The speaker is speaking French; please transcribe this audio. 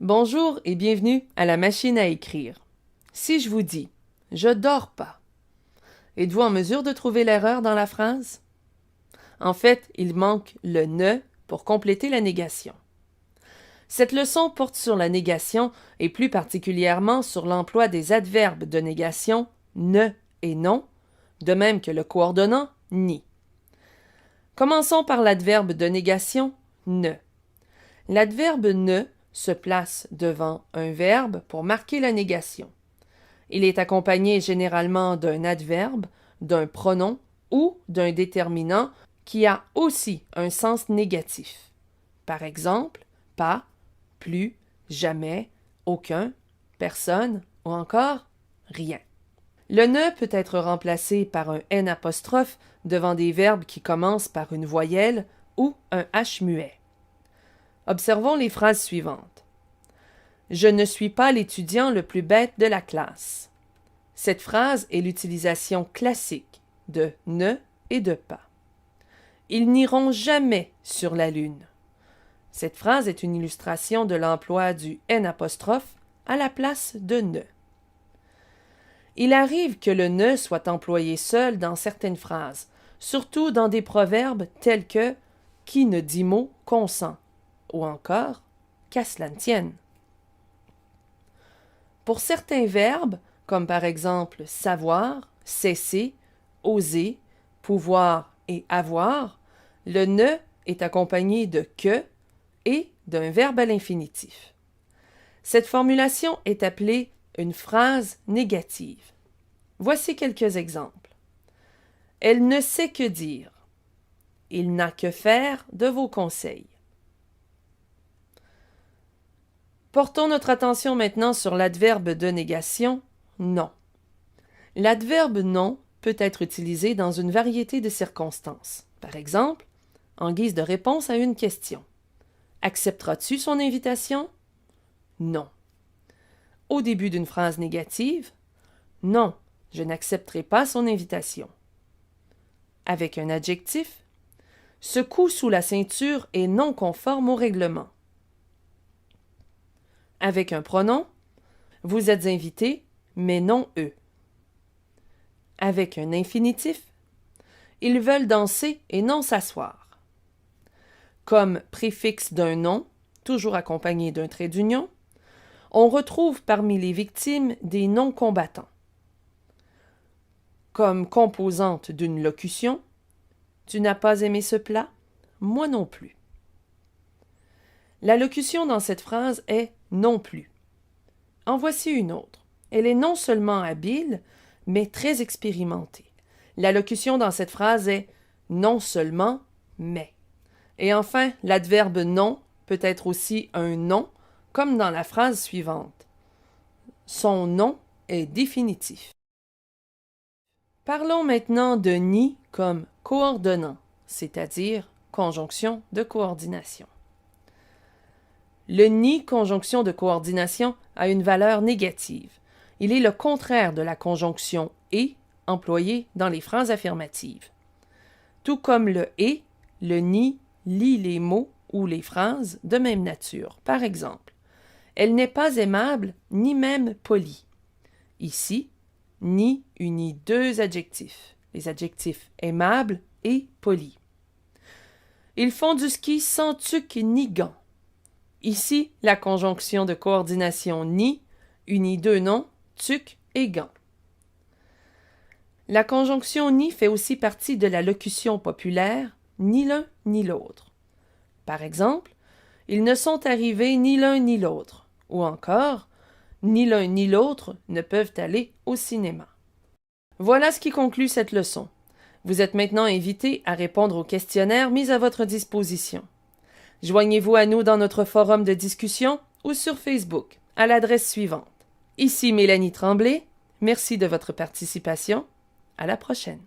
Bonjour et bienvenue à la machine à écrire. Si je vous dis « je dors pas », êtes-vous en mesure de trouver l'erreur dans la phrase? En fait, il manque le « ne » pour compléter la négation. Cette leçon porte sur la négation et plus particulièrement sur l'emploi des adverbes de négation « ne » et « non », de même que le coordonnant « ni ». Commençons par l'adverbe de négation « ne ». L'adverbe « ne » se place devant un verbe pour marquer la négation. Il est accompagné généralement d'un adverbe, d'un pronom ou d'un déterminant qui a aussi un sens négatif. Par exemple, pas, plus, jamais, aucun, personne ou encore rien. Le ne peut être remplacé par un n' devant des verbes qui commencent par une voyelle ou un h muet. Observons les phrases suivantes. Je ne suis pas l'étudiant le plus bête de la classe. Cette phrase est l'utilisation classique de ne et de pas. Ils n'iront jamais sur la Lune. Cette phrase est une illustration de l'emploi du n' à la place de ne. Il arrive que le ne soit employé seul dans certaines phrases, surtout dans des proverbes tels que « qui ne dit mot consent » ou encore « qu'à cela ne tienne ». Pour certains verbes, comme par exemple savoir, cesser, oser, pouvoir et avoir, le ne est accompagné de que et d'un verbe à l'infinitif. Cette formulation est appelée une phrase négative. Voici quelques exemples. Elle ne sait que dire. Il n'a que faire de vos conseils. Portons notre attention maintenant sur l'adverbe de négation « non ». L'adverbe « non » peut être utilisé dans une variété de circonstances. Par exemple, en guise de réponse à une question. Accepteras-tu son invitation? Non. Au début d'une phrase négative, non, je n'accepterai pas son invitation. Avec un adjectif, ce coup sous la ceinture est non conforme au règlement. Avec un pronom, vous êtes invité, mais non eux. Avec un infinitif, ils veulent danser et non s'asseoir. Comme préfixe d'un nom, toujours accompagné d'un trait d'union, on retrouve parmi les victimes des non-combattants. Comme composante d'une locution, tu n'as pas aimé ce plat? Moi non plus. La locution dans cette phrase est non plus. En voici une autre. Elle est non seulement habile, mais très expérimentée. La locution dans cette phrase est non seulement, mais. Et enfin, l'adverbe non peut être aussi un nom, comme dans la phrase suivante. Son nom est définitif. Parlons maintenant de ni comme coordonnant, c'est-à-dire conjonction de coordination. Le ni, conjonction de coordination, a une valeur négative. Il est le contraire de la conjonction et employée dans les phrases affirmatives. Tout comme le et, le ni lie les mots ou les phrases de même nature. Par exemple, elle n'est pas aimable ni même polie. Ici, ni unit deux adjectifs, les adjectifs aimable et poli. Ils font du ski sans tuque ni gants. Ici, la conjonction de coordination ni unit deux noms, tuque et gants. La conjonction ni fait aussi partie de la locution populaire ni l'un ni l'autre. Par exemple, ils ne sont arrivés ni l'un ni l'autre, ou encore ni l'un ni l'autre ne peuvent aller au cinéma. Voilà ce qui conclut cette leçon. Vous êtes maintenant invité à répondre aux questionnaires mis à votre disposition. Joignez-vous à nous dans notre forum de discussion ou sur Facebook à l'adresse suivante. Ici Mélanie Tremblay, merci de votre participation. À la prochaine.